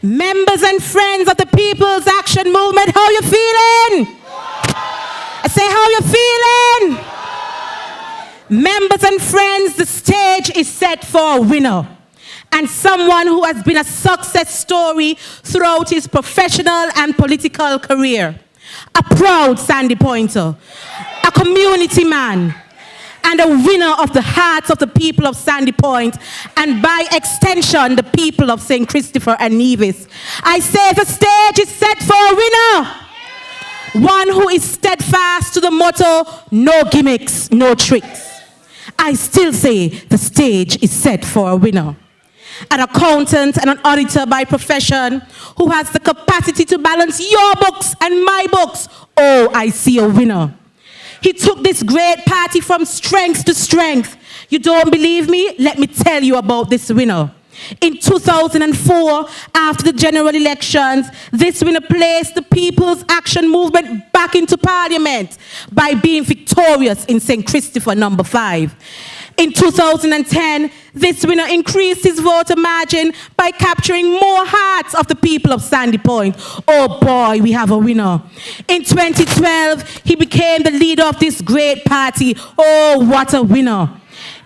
Members and friends of the People's Action Movement, how you feeling? I say, how you feeling? Members and friends, the stage is set for a winner. And someone who has been a success story throughout his professional and political career. A proud Sandy Pointer, a community man, and a winner of the hearts of the people of Sandy Point, and by extension, the people of St. Christopher and Nevis. I say the stage is set for a winner. One who is steadfast to the motto, no gimmicks, no tricks. I still say the stage is set for a winner. An accountant and an auditor by profession who has the capacity to balance your books and my books. Oh, I see a winner. He took this great party from strength to strength. You don't believe me? Let me tell you about this winner. In 2004, after the general elections, this winner placed the People's Action Movement back into Parliament by being victorious in St. Christopher number 5. In 2010, this winner increased his voter margin by capturing more hearts of the people of Sandy Point. Oh boy, we have a winner. In 2012, he became the leader of this great party. Oh, what a winner.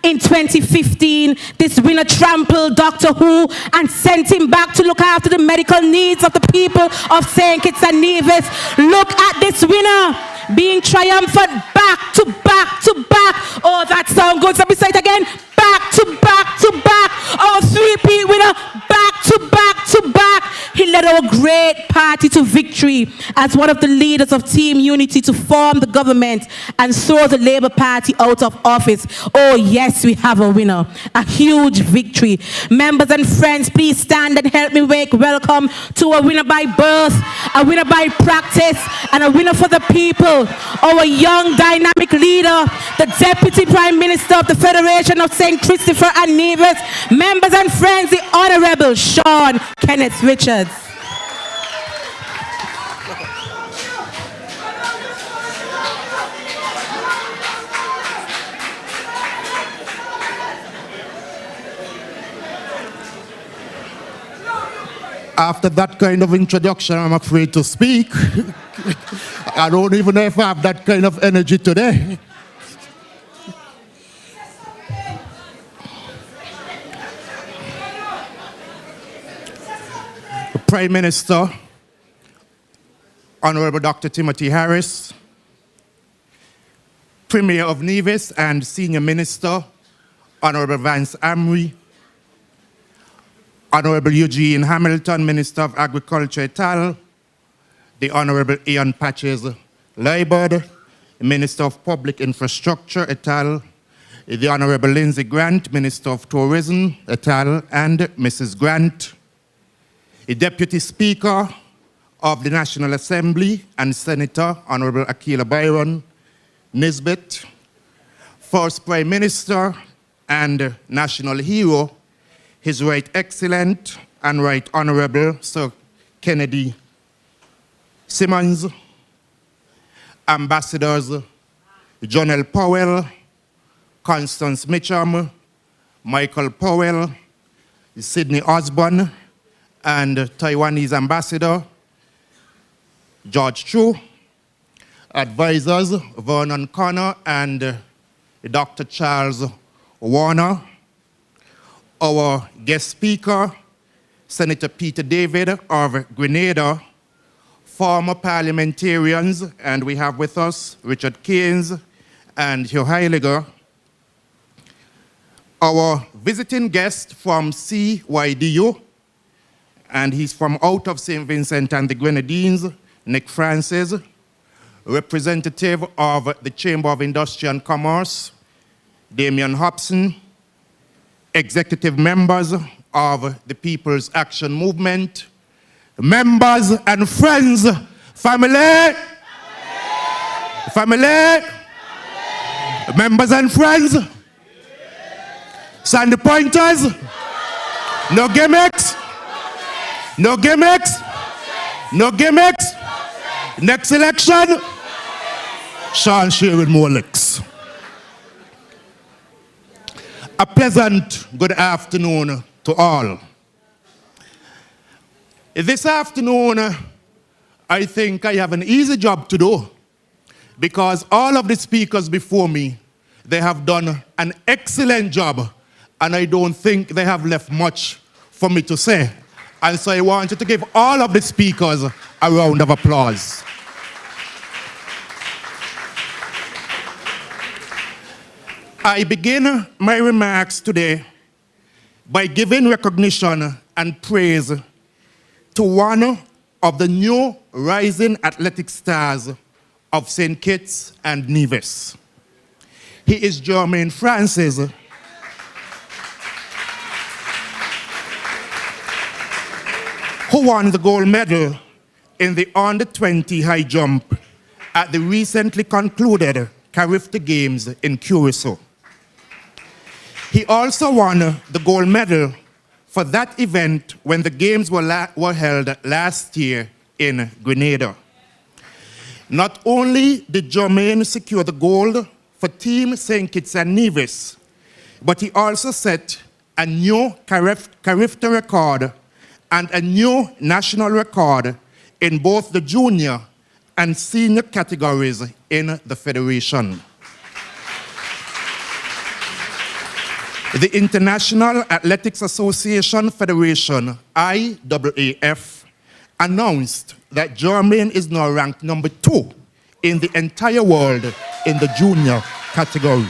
In 2015, this winner trampled Doctor Who and sent him back to look after the medical needs of the people of St. Kitts and Nevis. Look at this winner being triumphant back to back to back. Oh, that sounds good. Let me say it again. Back to back to back. Our three-peat winner, back to back to back. He led our great party to victory as one of the leaders of Team Unity to form the government and throw the Labour Party out of office. Oh yes, we have a winner. A huge victory. Members and friends, please stand and help me make welcome to a winner by birth, a winner by practice, and a winner for the people. Our young dynamic leader, the Deputy Prime Minister of the Federation of St. Christopher and Nevis. Members and friends, the Honourable Shawn Kenneth Richards. After that kind of introduction, I'm afraid to speak. I don't even know if I have that kind of energy today. The Prime Minister, Honorable Dr. Timothy Harris, Premier of Nevis and Senior Minister, Honorable Vance Amry, Honorable Eugene Hamilton, Minister of Agriculture et al., the Honorable Ian Patches Leibard, Minister of Public Infrastructure et al., the Honorable Lindsay Grant, Minister of Tourism et al., and Mrs. Grant, the Deputy Speaker of the National Assembly and Senator, Honorable Akila Byron Nisbet, First Prime Minister and National Hero, His Right Excellent and Right Honorable Sir Kennedy Simmons, Ambassadors Jonelle Powell, Constance Mitcham, Michael Powell, Sydney Osborne, and Taiwanese Ambassador George Chu, advisors Vernon Connor and Dr. Charles Warner, our guest speaker, Senator Peter David of Grenada, former parliamentarians, and we have with us Richard Keynes and Hugh Heiliger, our visiting guest from CYDU, and he's from out of St. Vincent and the Grenadines, Nick Francis, representative of the Chamber of Industry and Commerce, Damian Hobson, executive members of the People's Action Movement, members and friends, family, members and friends, Sandy Pointers, no gimmicks, no gimmicks, no gimmicks. Next election, Shawn with more licks. A pleasant good afternoon to all. This afternoon, I think I have an easy job to do because all of the speakers before me, they have done an excellent job, and I don't think they have left much for me to say. And so I want you to give all of the speakers a round of applause. I begin my remarks today by giving recognition and praise to one of the new rising athletic stars of St. Kitts and Nevis. He is Jermaine Francis, who won the gold medal in the under-20 high jump at the recently concluded Carifta Games in Curacao. He also won the gold medal for that event when the games were held last year in Grenada. Not only did Jermaine secure the gold for Team St. Kitts and Nevis, but he also set a new Carifta record and a new national record in both the junior and senior categories in the federation. The International Athletics Association Federation, IAAF, announced that Jermaine is now ranked number 2 in the entire world in the junior category.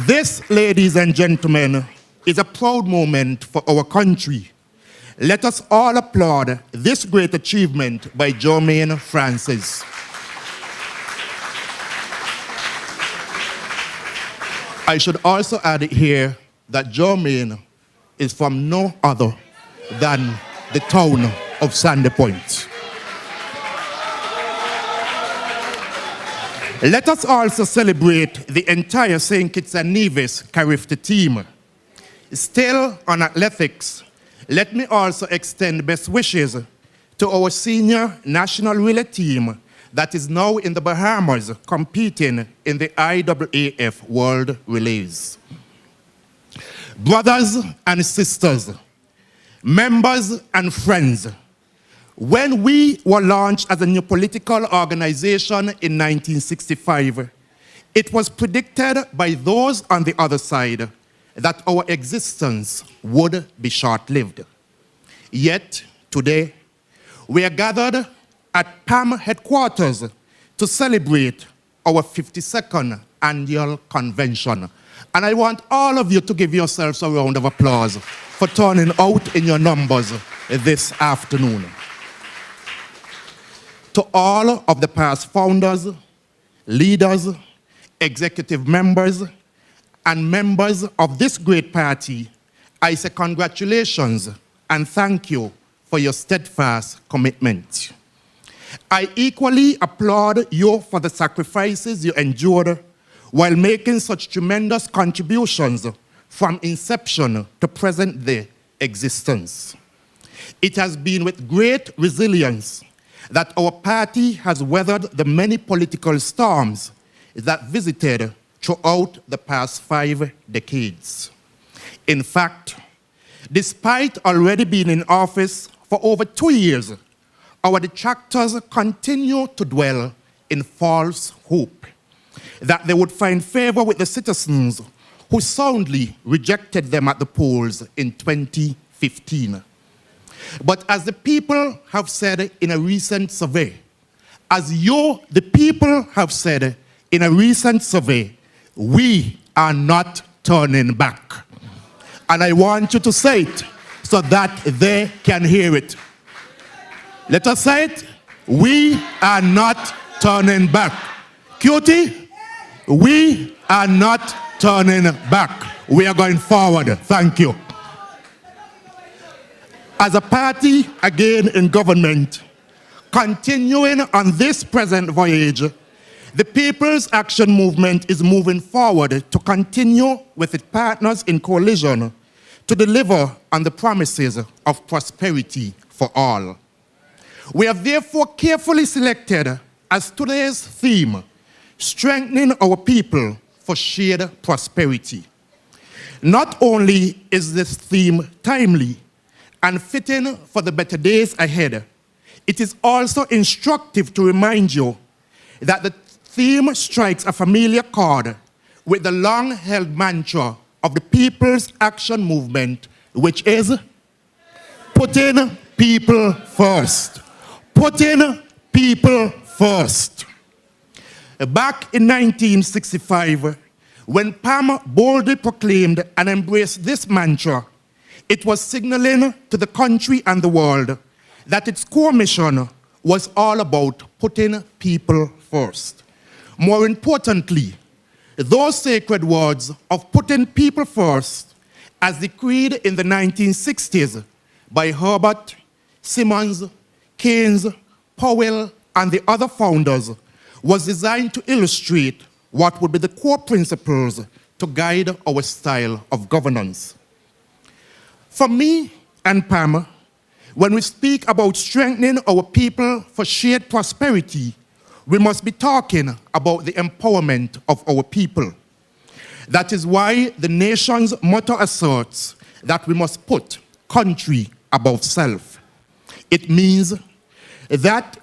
This, ladies and gentlemen, is a proud moment for our country. Let us all applaud this great achievement by Jermaine Francis. I should also add here that Jermaine is from no other than the town of Sandy Point. Let us also celebrate the entire St. Kitts and Nevis Carifta team. Still on athletics, let me also extend best wishes to our senior national relay team that is now in the Bahamas competing in the IAAF World Relays. Brothers and sisters, members and friends, when we were launched as a new political organization in 1965, it was predicted by those on the other side that our existence would be short-lived. Yet, today, we are gathered at PAM headquarters to celebrate our 52nd annual convention. And I want all of you to give yourselves a round of applause for turning out in your numbers this afternoon. To all of the past founders, leaders, executive members, and members of this great party, I say congratulations and thank you for your steadfast commitment. I equally applaud you for the sacrifices you endured while making such tremendous contributions from inception to present-day existence. It has been with great resilience that our party has weathered the many political storms that visited throughout the past 5 decades. In fact, despite already being in office for over 2 years, our detractors continue to dwell in false hope that they would find favor with the citizens who soundly rejected them at the polls in 2015. But as the people have said in a recent survey, as you, the people, have said in a recent survey, we are not turning back. And I want you to say it so that they can hear it. Let us say it. We are not turning back. Cutie, we are not turning back. We are going forward. Thank you. As a party, again in government, continuing on this present voyage, the People's Action Movement is moving forward to continue with its partners in coalition to deliver on the promises of prosperity for all. We have therefore carefully selected as today's theme, strengthening our people for shared prosperity. Not only is this theme timely and fitting for the better days ahead, it is also instructive to remind you that the theme strikes a familiar chord with the long-held mantra of the People's Action Movement, which is putting people first. Putting people first. Back in 1965, when PAM boldly proclaimed and embraced this mantra, it was signaling to the country and the world that its core mission was all about putting people first. More importantly, those sacred words of putting people first, as decreed in the 1960s by Herbert, Simmons, Keynes, Powell, and the other founders, was designed to illustrate what would be the core principles to guide our style of governance. For me and PAM, when we speak about strengthening our people for shared prosperity, we must be talking about the empowerment of our people. That is why the nation's motto asserts that we must put country above self. It means that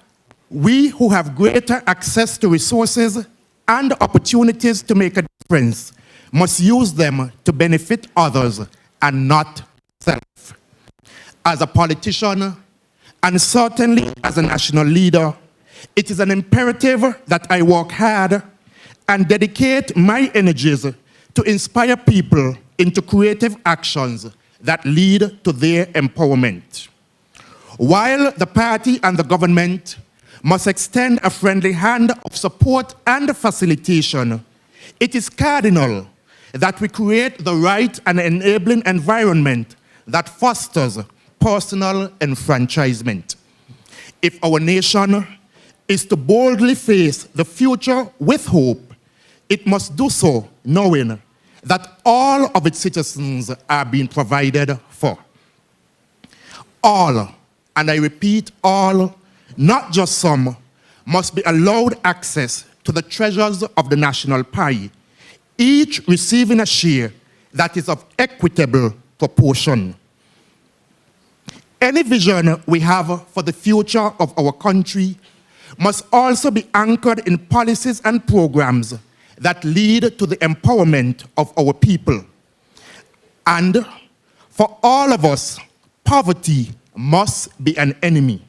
we who have greater access to resources and opportunities to make a difference must use them to benefit others and not self. As a politician, and certainly as a national leader, it is an imperative that I work hard and dedicate my energies to inspire people into creative actions that lead to their empowerment. While the party and the government must extend a friendly hand of support and facilitation, it is cardinal that we create the right and enabling environment that fosters personal enfranchisement. If our nation is to boldly face the future with hope, it must do so knowing that all of its citizens are being provided for. All, and I repeat all, not just some, must be allowed access to the treasures of the national pie, each receiving a share that is of equitable proportion. Any vision we have for the future of our country must also be anchored in policies and programs that lead to the empowerment of our people. And for all of us, poverty must be an enemy,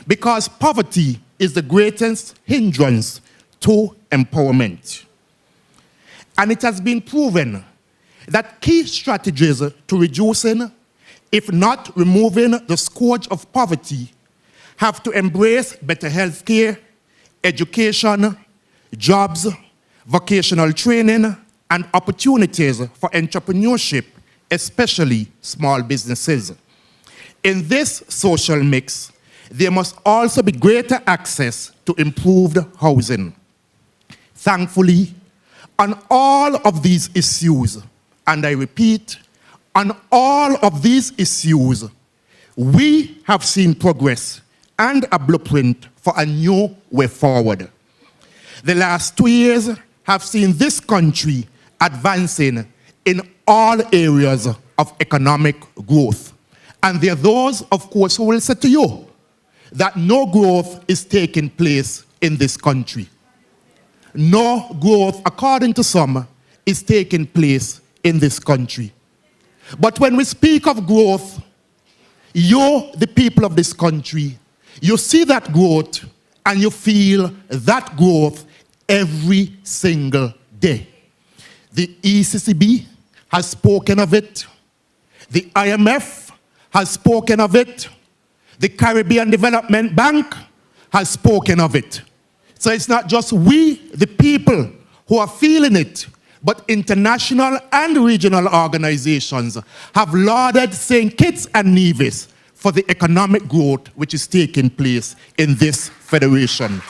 because poverty is the greatest hindrance to empowerment. And it has been proven that key strategies to reducing, if not removing, the scourge of poverty have to embrace better health care, education, jobs, vocational training, and opportunities for entrepreneurship, especially small businesses. In this social mix, there must also be greater access to improved housing. Thankfully, on all of these issues, and I repeat, on all of these issues, we have seen progress and a blueprint for a new way forward. The last 2 years have seen this country advancing in all areas of economic growth. And there are those, of course, who will say to you that no growth is taking place in this country. No growth, according to some, is taking place in this country. But when we speak of growth, you, the people of this country, you see that growth and you feel that growth every single day. The ECCB has spoken of it. The IMF has spoken of it. The Caribbean Development Bank has spoken of it. So it's not just we, the people, who are feeling it, but international and regional organizations have lauded St. Kitts and Nevis for the economic growth which is taking place in this federation.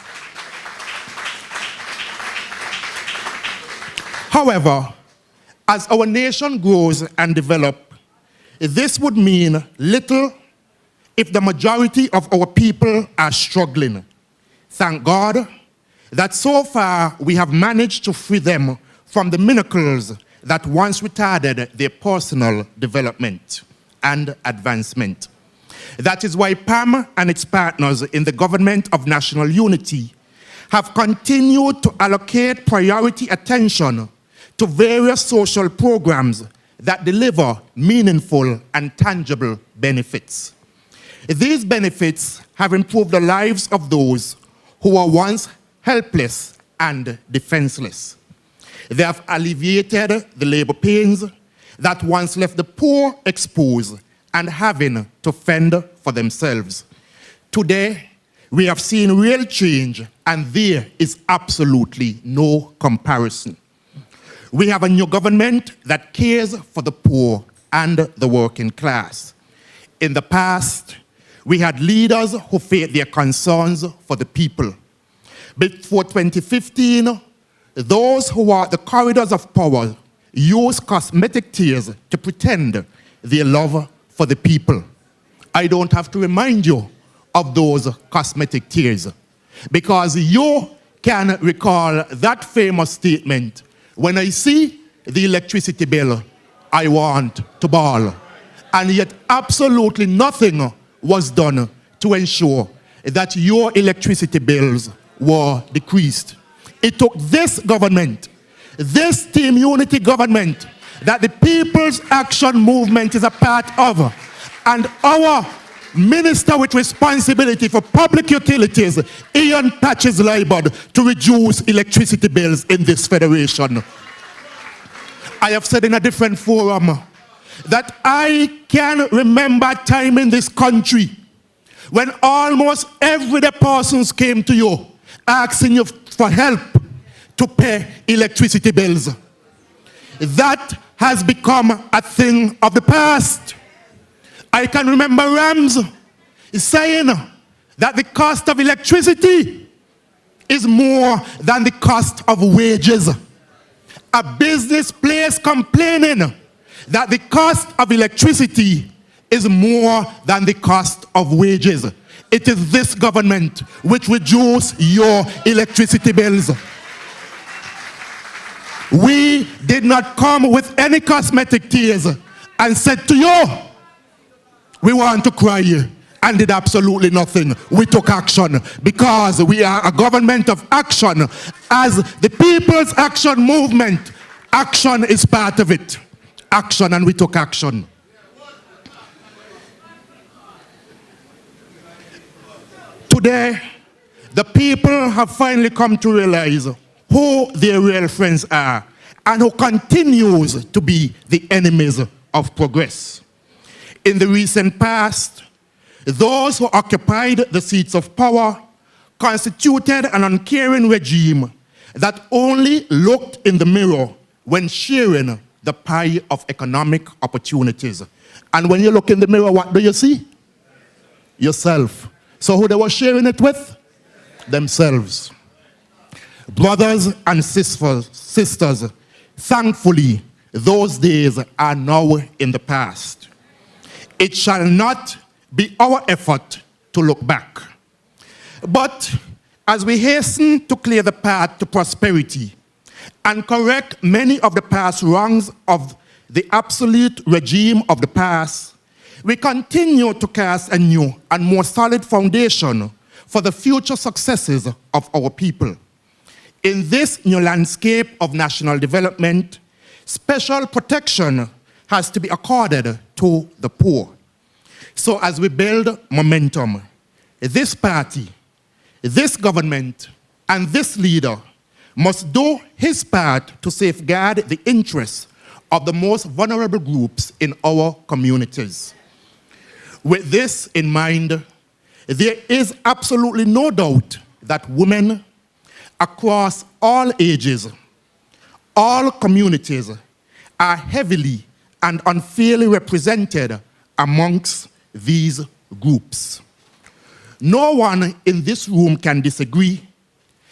However, as our nation grows and develops, this would mean little if the majority of our people are struggling. Thank God that so far we have managed to free them from the manacles that once retarded their personal development and advancement. That is why PAM and its partners in the Government of National Unity have continued to allocate priority attention to various social programs that deliver meaningful and tangible benefits. These benefits have improved the lives of those who were once helpless and defenseless. They have alleviated the labor pains that once left the poor exposed and having to fend for themselves. Today, we have seen real change, and there is absolutely no comparison. We have a new government that cares for the poor and the working class. In the past, we had leaders who faced their concerns for the people. Before 2015, those who were at the corridors of power used cosmetic tears to pretend their love for the people. I don't have to remind you of those cosmetic tears, because you can recall that famous statement, "When I see the electricity bill, I want to bawl." And yet absolutely nothing was done to ensure that your electricity bills were decreased. It took this government, this Team Unity government, that the People's Action Movement is a part of, and our Minister with responsibility for public utilities, Ian Patches Libod, to reduce electricity bills in this federation. I have said in a different forum that I can remember a time in this country when almost everyday persons came to you asking you for help to pay electricity bills. That has become a thing of the past. I can remember Rams saying that the cost of electricity is more than the cost of wages. A business place complaining that the cost of electricity is more than the cost of wages. It is this government which reduces your electricity bills. We did not come with any cosmetic tears and said to you, we want to cry, and did absolutely nothing. We took action because we are a government of action. As the People's Action Movement, action is part of it. Action, and we took action. Today, the people have finally come to realize who their real friends are and who continues to be the enemies of progress. In the recent past, those who occupied the seats of power constituted an uncaring regime that only looked in the mirror when sharing the pie of economic opportunities. And when you look in the mirror, what do you see? Yourself. So who they were sharing it with? Themselves. Brothers and sisters, thankfully, those days are now in the past. It shall not be our effort to look back. But as we hasten to clear the path to prosperity and correct many of the past wrongs of the absolute regime of the past, we continue to cast a new and more solid foundation for the future successes of our people. In this new landscape of national development, special protection has to be accorded to the poor. So as we build momentum, this party, this government, and this leader must do his part to safeguard the interests of the most vulnerable groups in our communities. With this in mind, there is absolutely no doubt that women across all ages, all communities, are heavily and unfairly represented amongst these groups. No one in this room can disagree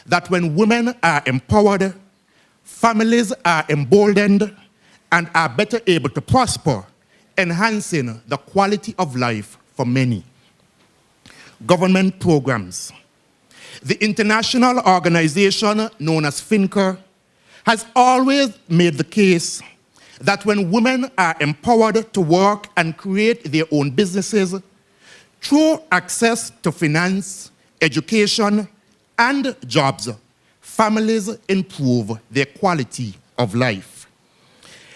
that when women are empowered, families are emboldened and are better able to prosper, enhancing the quality of life for many. Government programs. The international organization known as FINCA has always made the case that when women are empowered to work and create their own businesses, through access to finance, education, and jobs, families improve their quality of life.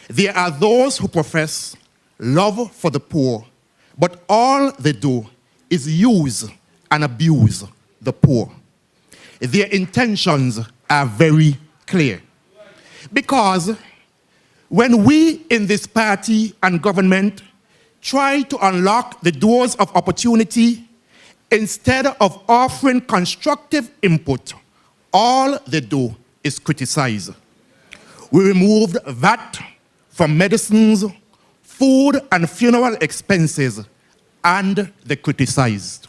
There are those who profess love for the poor, but all they do is use and abuse the poor. Their intentions are very clear. Because when we in this party and government try to unlock the doors of opportunity, instead of offering constructive input, all they do is criticize. We removed VAT from medicines, food and funeral expenses, and they criticized.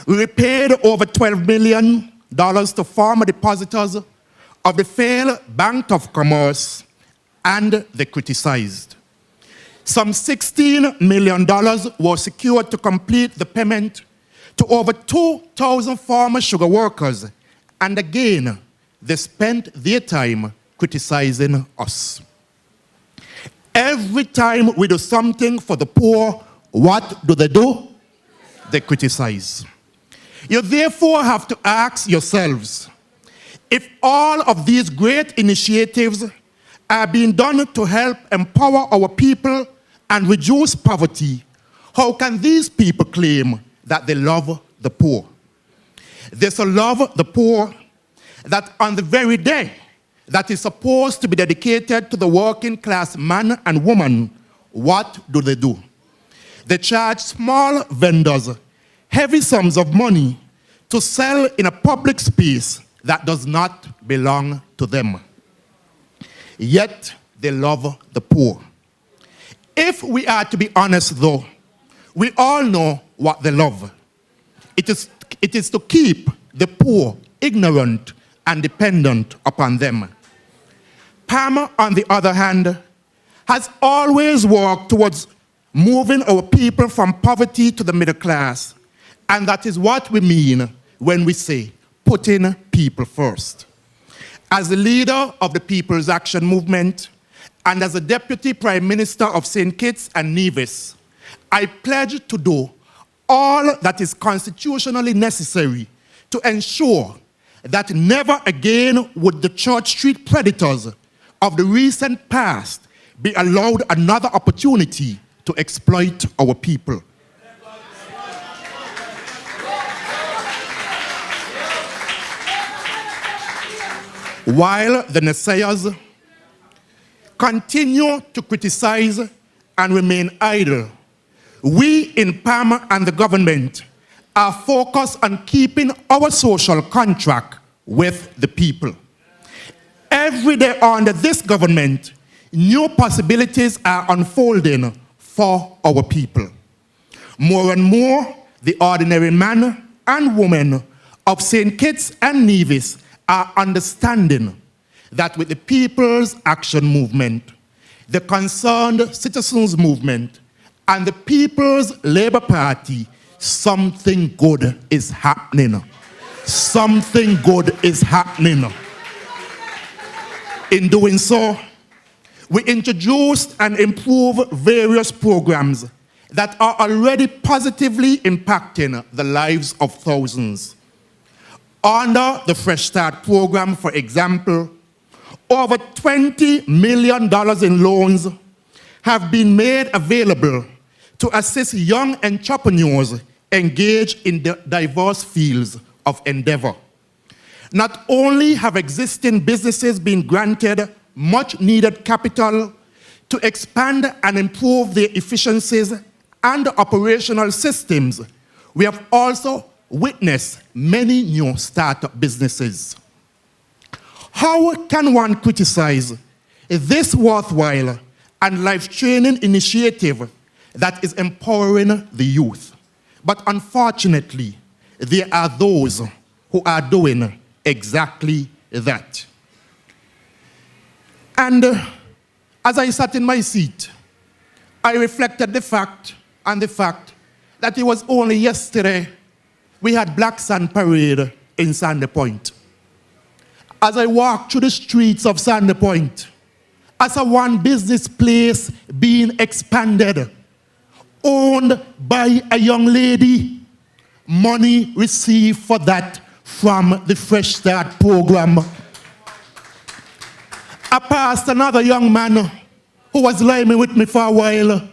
We repaid over $12 million to former depositors of the failed Bank of Commerce, and they criticized. Some $16 million was secured to complete the payment to over 2,000 former sugar workers, and again, they spent their time criticizing us. Every time we do something for the poor, what do? They criticize. You therefore have to ask yourselves, if all of these great initiatives are being done to help empower our people and reduce poverty, how can these people claim that they love the poor? They so love the poor that on the very day that is supposed to be dedicated to the working class man and woman, what do? They charge small vendors heavy sums of money to sell in a public space that does not belong to them. Yet they love the poor. If we are to be honest though, we all know what they love. It is to keep the poor ignorant and dependent upon them. PAM, on the other hand, has always worked towards moving our people from poverty to the middle class. And that is what we mean when we say putting people first. As the leader of the People's Action Movement and as a Deputy Prime Minister of St. Kitts and Nevis, I pledge to do all that is constitutionally necessary to ensure that never again would the Church Street predators of the recent past be allowed another opportunity to exploit our people. While the naysayers continue to criticize and remain idle, we in PAM and the government are focused on keeping our social contract with the people. Every day under this government, new possibilities are unfolding for our people. More and more, the ordinary man and woman of St. Kitts and Nevis are understanding that with the People's Action Movement, the Concerned Citizens Movement, and the People's Labour Party, something good is happening. Something good is happening. In doing so, we introduced and improved various programs that are already positively impacting the lives of thousands. Under the Fresh Start program, for example, over $20 million in loans have been made available to assist young entrepreneurs engaged in the diverse fields of endeavor. Not only have existing businesses been granted much needed capital to expand and improve their efficiencies and operational systems, we have also witnessed many new startup businesses. How can one criticize this worthwhile and life-training initiative that is empowering the youth? But unfortunately, there are those who are doing exactly that. And as I sat in my seat, I reflected the fact that it was only yesterday we had Black Sand Parade in Sandy Point. As I walked through the streets of Sandy Point, as a one business place being expanded, owned by a young lady. Money received for that from the Fresh Start program. I passed another young man who was living with me for a while.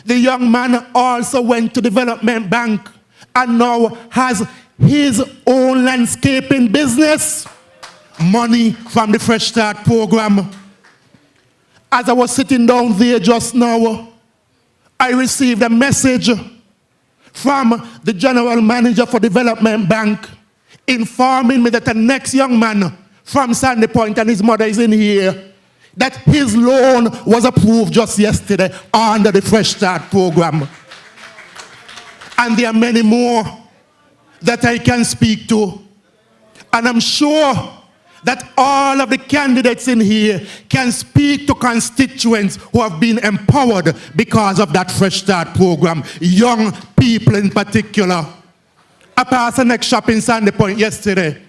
The young man also went to Development Bank and now has his own landscaping business. Money from the Fresh Start program. As I was sitting down there just now, I received a message from the general manager for Development Bank informing me that the next young man from Sandy Point, and his mother is in here, that his loan was approved just yesterday under the Fresh Start program. And there are many more that I can speak to. And I'm sure that all of the candidates in here can speak to constituents who have been empowered because of that Fresh Start program, young people in particular. I passed the next shop in Sandy Point yesterday,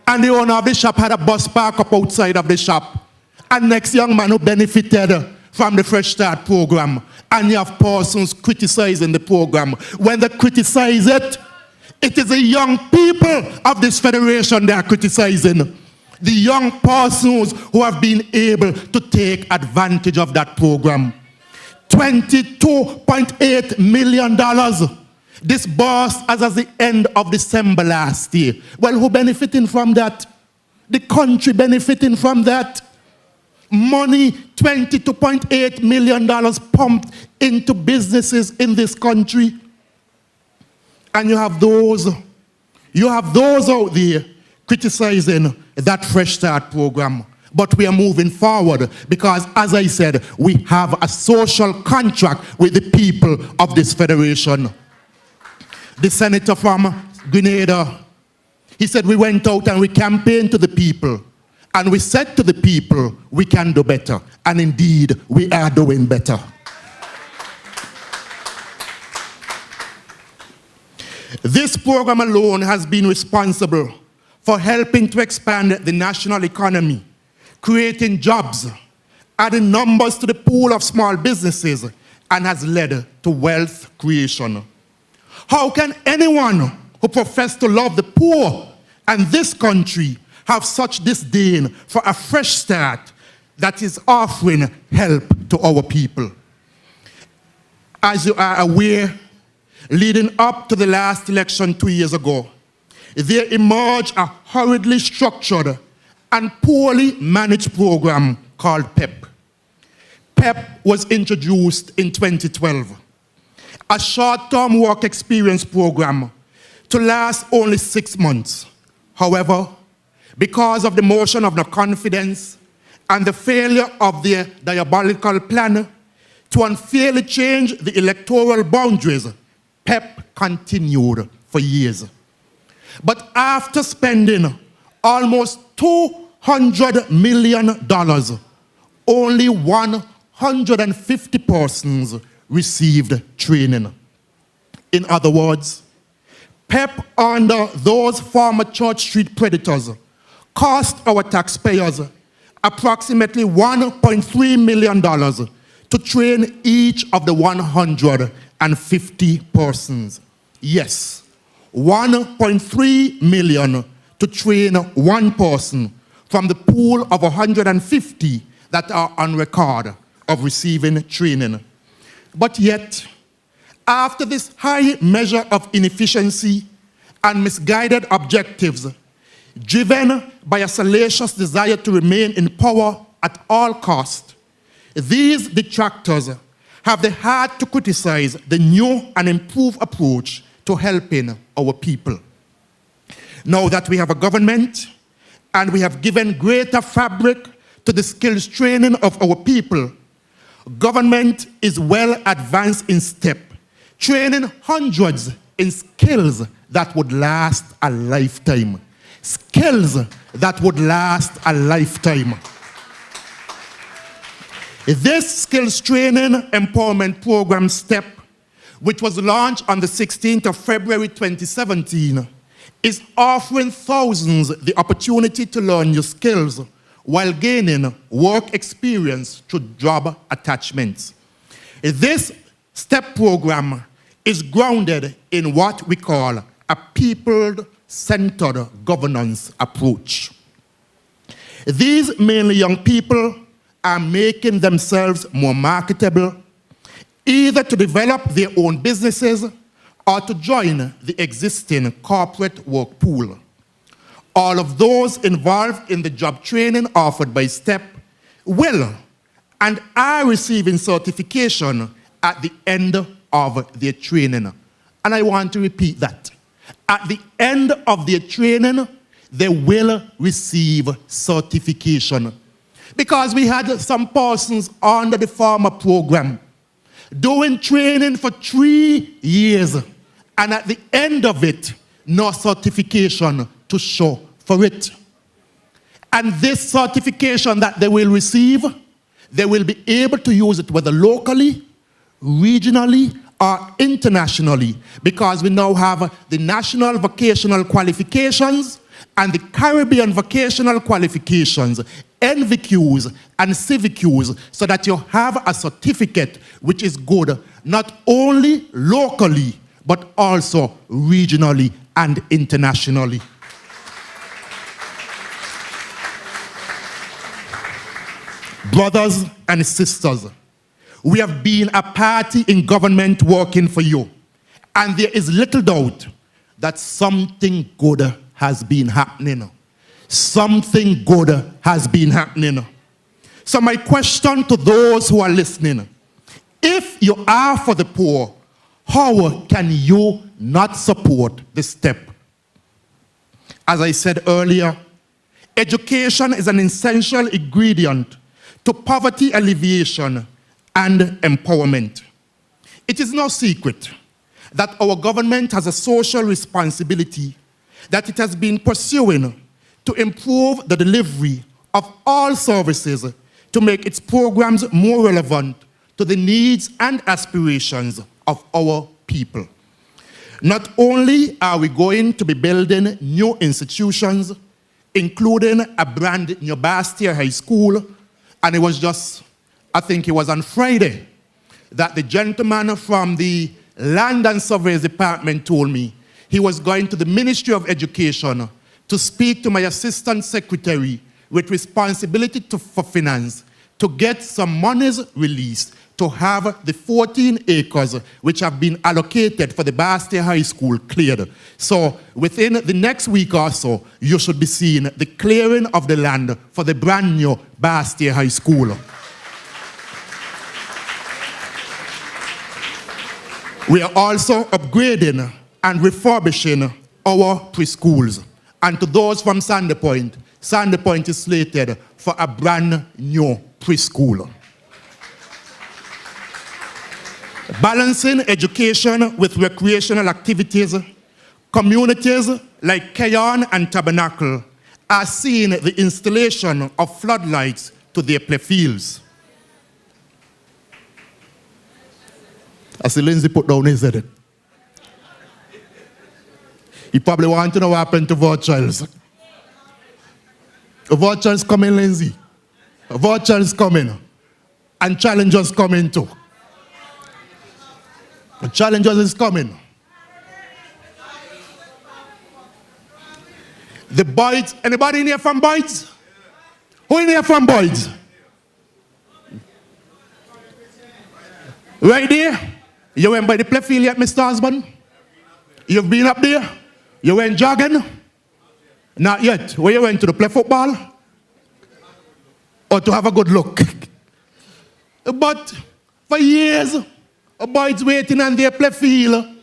and the owner of the shop had a bus park up outside of the shop. And next young man who benefited from the Fresh Start program, and you have persons criticizing the program. When they criticize it, it is the young people of this federation they are criticizing. The young persons who have been able to take advantage of that program. $22.8 million disbursed as of the end of December last year. Well, who benefiting from that? The country benefiting from that. Money, $22.8 million pumped into businesses in this country. And you have those out there criticizing that Fresh Start program. But we are moving forward because, as I said, we have a social contract with the people of this federation. The senator from Grenada, he said we went out and we campaigned to the people. And we said to the people, we can do better. And indeed, we are doing better. This program alone has been responsible for helping to expand the national economy, creating jobs, adding numbers to the pool of small businesses, and has led to wealth creation. How can anyone who professes to love the poor and this country have such disdain for a fresh start that is offering help to our people? As you are aware, leading up to the last election 2 years ago, there emerged a hurriedly structured and poorly managed program called PEP. PEP was introduced in 2012, a short-term work experience program to last only 6 months. However, because of the motion of no confidence and the failure of their diabolical plan to unfairly change the electoral boundaries, PEP continued for years. But after spending almost $200 million, only 150 persons received training. In other words, PEP under those former Church Street predators cost our taxpayers approximately $1.3 million to train each of the 150 persons. Yes, $1.3 million to train one person from the pool of 150 that are on record of receiving training. But yet, after this high measure of inefficiency and misguided objectives, driven by a salacious desire to remain in power at all costs, these detractors have the heart to criticize the new and improved approach to helping our people. Now that we have a government and we have given greater fabric to the skills training of our people, government is well advanced in step, training hundreds in skills that would last a lifetime. Skills that would last a lifetime. This skills training empowerment program STEP, which was launched on the 16th of February 2017, is offering thousands the opportunity to learn new skills while gaining work experience through job attachments. This STEP program is grounded in what we call a people-centered governance approach. These mainly young people are making themselves more marketable, either to develop their own businesses or to join the existing corporate work pool. All of those involved in the job training offered by STEP will and are receiving certification at the end of their training. And I want to repeat that. At the end of their training, they will receive certification. Because we had some persons under the former program doing training for 3 years, and at the end of it, no certification to show for it. And this certification that they will receive, they will be able to use it whether locally, regionally, or internationally, because we now have the National Vocational Qualifications and the Caribbean Vocational Qualifications, NVQs and CVQs, so that you have a certificate which is good not only locally, but also regionally and internationally. Brothers and sisters, we have been a party in government working for you, and there is little doubt that something good has been happening. Something good has been happening. So my question to those who are listening, if you are for the poor, how can you not support the STEP? As I said earlier, education is an essential ingredient to poverty alleviation and empowerment. It is no secret that our government has a social responsibility that it has been pursuing to improve the delivery of all services to make its programs more relevant to the needs and aspirations of our people. Not only are we going to be building new institutions, including a brand new Bastia High School, and it was just, I think it was on Friday, that the gentleman from the Land and Surveys Department told me he was going to the Ministry of Education to speak to my Assistant Secretary with responsibility for finance to get some monies released to have the 14 acres which have been allocated for the Bastia High School cleared. So within the next week or so, you should be seeing the clearing of the land for the brand new Bastia High School. We are also upgrading and refurbishing our preschools. And to those from Sandy Point is slated for a brand new preschool. Balancing education with recreational activities, communities like Shawn and Tabernacle are seeing the installation of floodlights to their playfields. I see Lindsay put down his head. You probably want to know what happened to Virtuals. Virtuals coming, Lindsay. Virtuals coming. And Challengers coming too. The Challengers is coming. The Boyds, anybody in here from Boyds? Who in here from Boyds? Right there? You went by the playfield yet, Mr. Husband? You've been up there? You went jogging? Not yet. Where you went to play football? Or to have a good look? But for years, Boyd's waiting on their playfield.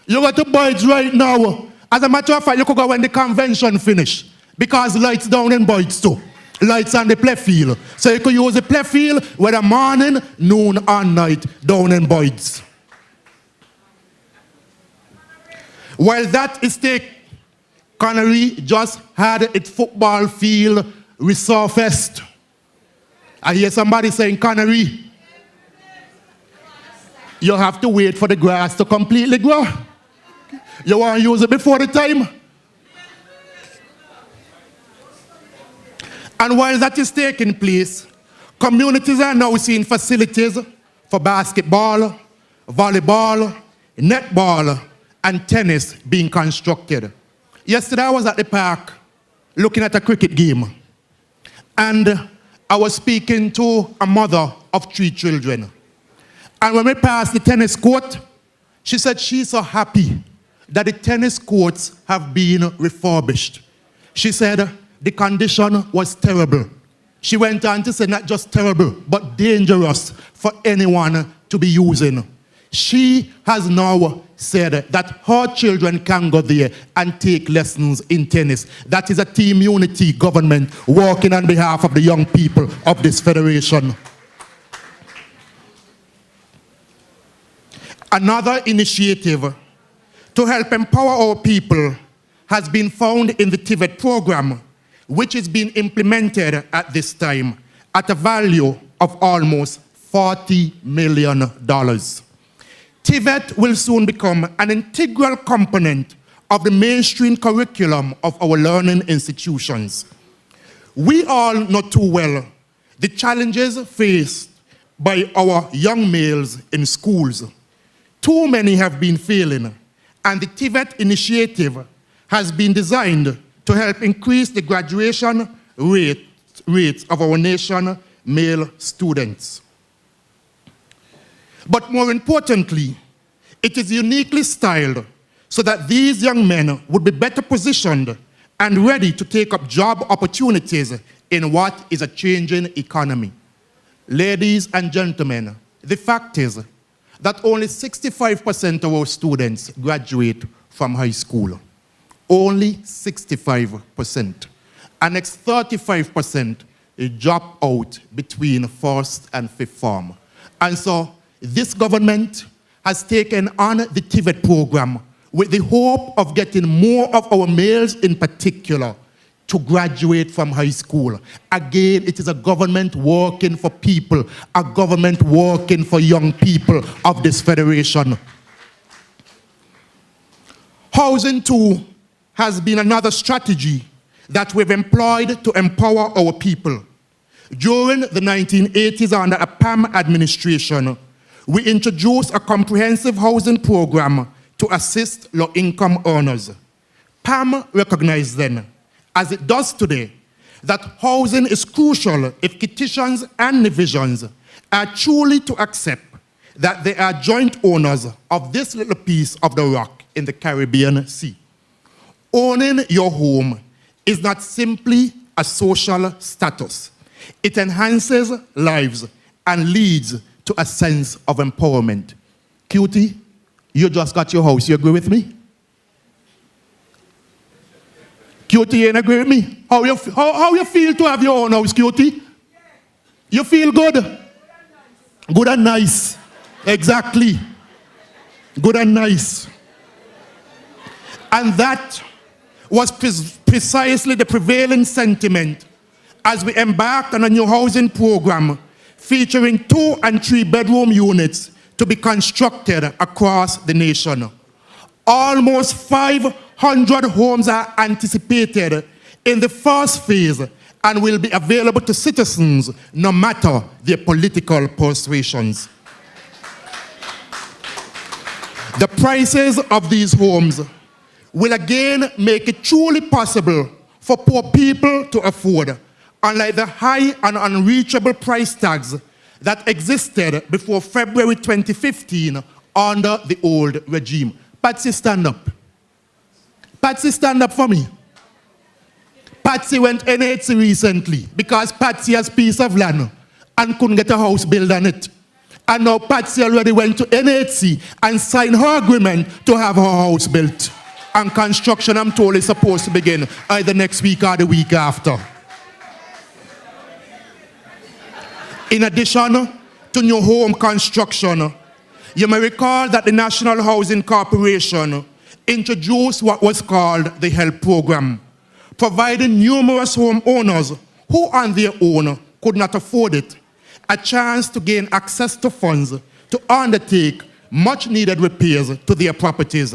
You go to Boyd's right now. As a matter of fact, you could go when the convention finish. Because lights down in Boyd's too. Lights on the playfield. So you could use the playfield whether morning, noon, or night down in Boyd's. While that is taken, Connery just had its football field resurfaced. I hear somebody saying, Connery, you have to wait for the grass to completely grow. You want to use it before the time? And while that is taking place, communities are now seeing facilities for basketball, volleyball, netball, and tennis being constructed. Yesterday I was at the park looking at a cricket game, and I was speaking to a mother of 3 children. And when we passed the tennis court, she said she's so happy that the tennis courts have been refurbished. She said the condition was terrible. She went on to say not just terrible, but dangerous for anyone to be using. She has now said that her children can go there and take lessons in tennis. That is a team unity government working on behalf of the young people of this federation. Another initiative to help empower our people has been found in the TVET program, which is being implemented at this time at a value of almost $40 million. TVET will soon become an integral component of the mainstream curriculum of our learning institutions. We all know too well the challenges faced by our young males in schools. Too many have been failing, and the TVET initiative has been designed to help increase the graduation rates of our nation male students. But more importantly, it is uniquely styled so that these young men would be better positioned and ready to take up job opportunities in what is a changing economy. Ladies and gentlemen, the fact is that only 65% of our students graduate from high school. Only 65%. And next 35% drop out between first and fifth form. And so this government has taken on the TVET program with the hope of getting more of our males in particular to graduate from high school. Again, it is a government working for people, a government working for young people of this federation. Housing too has been another strategy that we've employed to empower our people. During the 1980s under a PAM administration, we introduced a comprehensive housing program to assist low-income earners. PAM recognized then, as it does today, that housing is crucial if Kittitians and Nevisians are truly to accept that they are joint owners of this little piece of the rock in the Caribbean Sea. Owning your home is not simply a social status. It enhances lives and leads to a sense of empowerment. Cutie, you just got your house. You agree with me? Cutie, you agree with me? How you feel to have your own house, Cutie? You feel good? Good and nice. Exactly. Good and nice. And that was precisely the prevailing sentiment as we embarked on a new housing program featuring 2- and 3-bedroom units to be constructed across the nation. Almost 500 homes are anticipated in the first phase and will be available to citizens no matter their political persuasions. The prices of these homes will again make it truly possible for poor people to afford, unlike the high and unreachable price tags that existed before February 2015 under the old regime. Patsy, stand up. Patsy, stand up for me. Patsy went NHC recently because Patsy has a piece of land and couldn't get a house built on it. And now Patsy already went to NHC and signed her agreement to have her house built. And construction, I'm told, is supposed to begin either next week or the week after. In addition to new home construction, you may recall that the National Housing Corporation introduced what was called the HELP program, providing numerous homeowners who on their own could not afford it a chance to gain access to funds to undertake much needed repairs to their properties.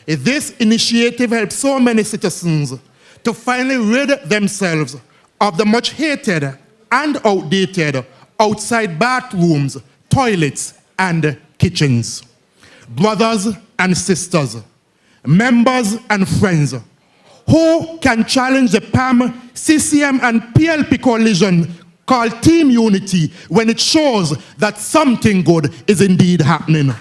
This initiative helped so many citizens to finally rid themselves of the much hated and outdated outside bathrooms, toilets, and kitchens. Brothers and sisters, members and friends, who can challenge the PAM, CCM, and PLP coalition called Team Unity when it shows that something good is indeed happening?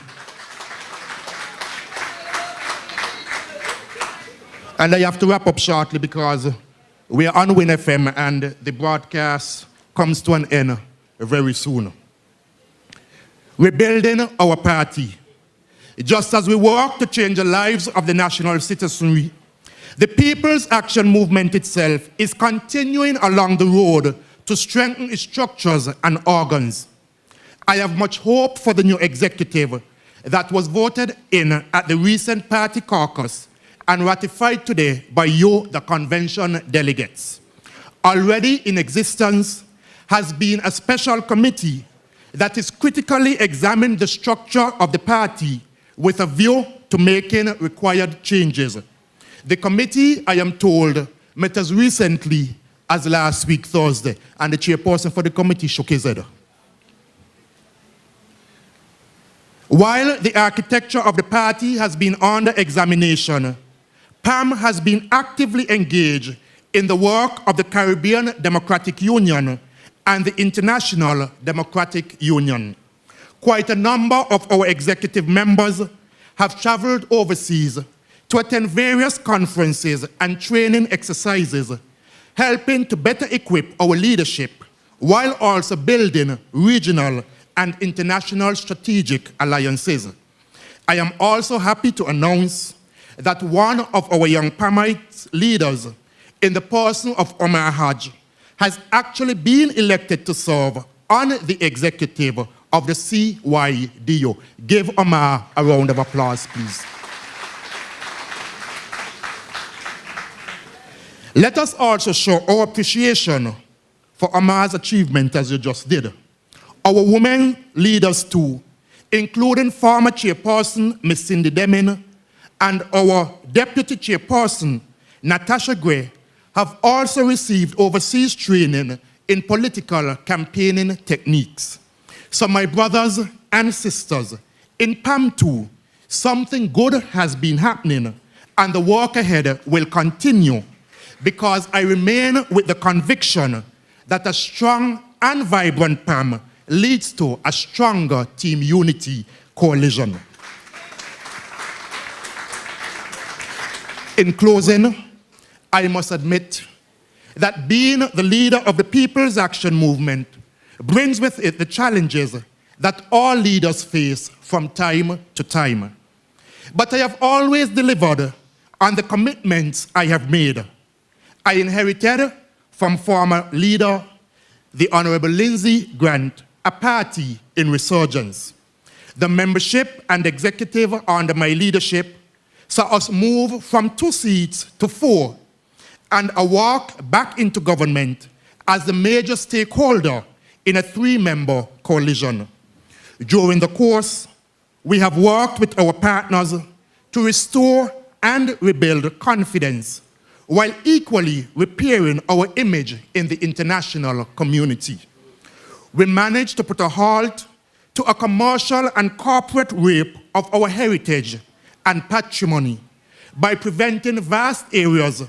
And I have to wrap up shortly because we are on Win FM and the broadcast comes to an end very soon. Rebuilding our party. Just as we work to change the lives of the national citizenry, the People's Action Movement itself is continuing along the road to strengthen its structures and organs. I have much hope for the new executive that was voted in at the recent party caucus and ratified today by you, the convention delegates. Already in existence has been a special committee that is critically examining the structure of the party with a view to making required changes. The committee, I am told, met as recently as last week, Thursday, and the chairperson for the committee shook his head. While the architecture of the party has been under examination, PAM has been actively engaged in the work of the Caribbean Democratic Union and the International Democratic Union. Quite a number of our executive members have traveled overseas to attend various conferences and training exercises, helping to better equip our leadership while also building regional and international strategic alliances. I am also happy to announce that one of our young PAMite leaders, in the person of Omar Hajj, has actually been elected to serve on the executive of the CYDO. Give Omar a round of applause, please. Let us also show our appreciation for Omar's achievement as you just did. Our women leaders too, including former chairperson Ms. Cindy Deming and our deputy chairperson Natasha Gray, have also received overseas training in political campaigning techniques. So my brothers and sisters, in PAM 2, something good has been happening and the work ahead will continue because I remain with the conviction that a strong and vibrant PAM leads to a stronger Team Unity coalition. In closing, I must admit that being the leader of the People's Action Movement brings with it the challenges that all leaders face from time to time. But I have always delivered on the commitments I have made. I inherited from former leader, the Honorable Lindsey Grant, a party in resurgence. The membership and executive under my leadership saw us move from 2 seats to 4, and a walk back into government as the major stakeholder in a 3-member coalition. During the course, we have worked with our partners to restore and rebuild confidence, while equally repairing our image in the international community. We managed to put a halt to a commercial and corporate rape of our heritage and patrimony by preventing vast areas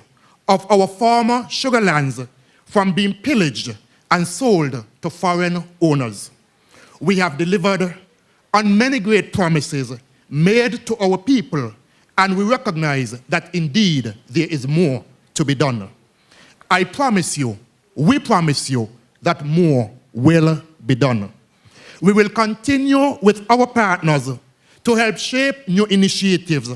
of our former sugar lands from being pillaged and sold to foreign owners. We have delivered on many great promises made to our people, and we recognize that indeed there is more to be done. I promise you, we promise you that more will be done. We will continue with our partners to help shape new initiatives,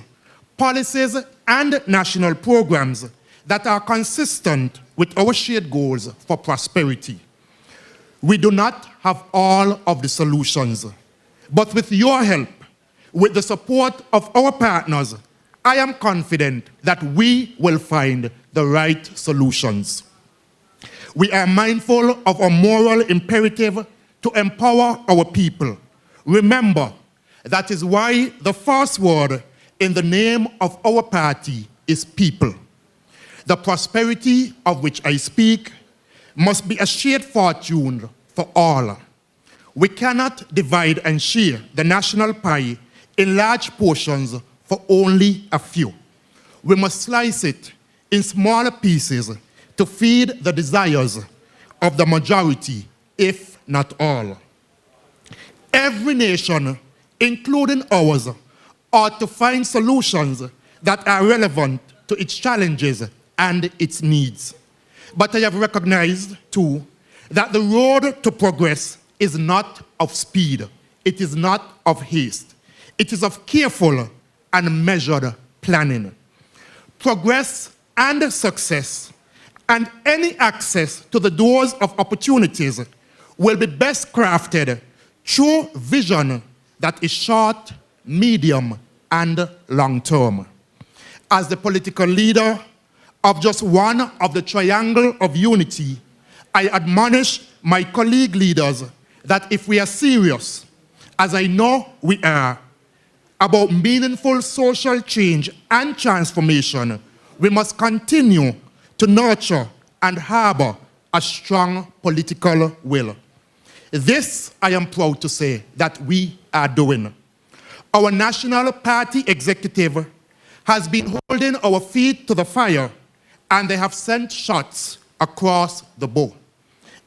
policies, and national programs that are consistent with our shared goals for prosperity. We do not have all of the solutions, but with your help, with the support of our partners, I am confident that we will find the right solutions. We are mindful of our moral imperative to empower our people. Remember, that is why the first word in the name of our party is people. The prosperity of which I speak must be a shared fortune for all. We cannot divide and share the national pie in large portions for only a few. We must slice it in smaller pieces to feed the desires of the majority, if not all. Every nation, including ours, ought to find solutions that are relevant to its challenges and its needs. But I have recognized, too, that the road to progress is not of speed. It is not of haste. It is of careful and measured planning. Progress and success and any access to the doors of opportunities will be best crafted through vision that is short, medium, and long-term. As the political leader of just one of the triangle of unity, I admonish my colleague leaders that if we are serious, as I know we are, about meaningful social change and transformation, we must continue to nurture and harbor a strong political will. This, I am proud to say, that we are doing. Our national party executive has been holding our feet to the fire, and they have sent shots across the bow.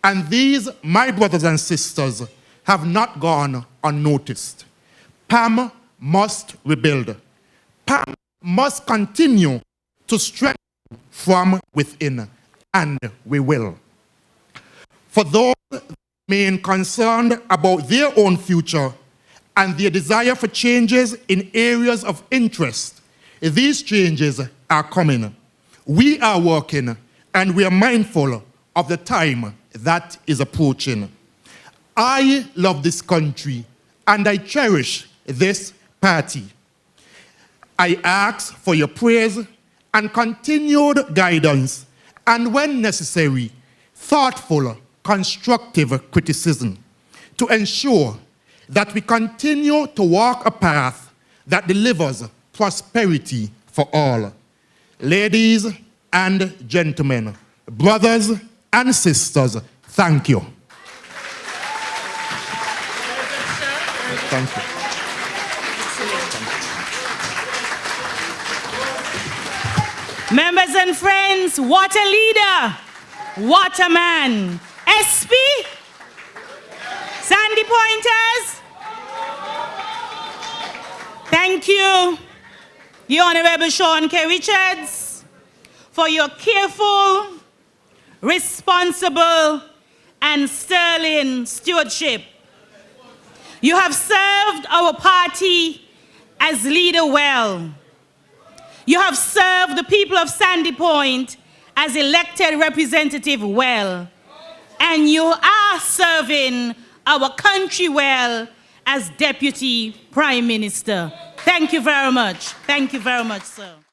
And these, my brothers and sisters, have not gone unnoticed. PAM must rebuild. PAM must continue to strengthen from within, and we will. For those that remain concerned about their own future and their desire for changes in areas of interest, these changes are coming. We are working, and we are mindful of the time that is approaching. I love this country, and I cherish this party. I ask for your praise and continued guidance, and when necessary, thoughtful, constructive criticism to ensure that we continue to walk a path that delivers prosperity for all. Ladies and gentlemen, brothers and sisters, thank you. Thank you. Members and friends, what a leader, what a man. SP, Sandy Pointers, thank you, the Honorable Shawn K. Richards, for your careful, responsible, and sterling stewardship. You have served our party as leader well. You have served the people of Sandy Point as elected representative well. And you are serving our country well as Deputy Prime Minister. Thank you very much. Thank you very much, sir.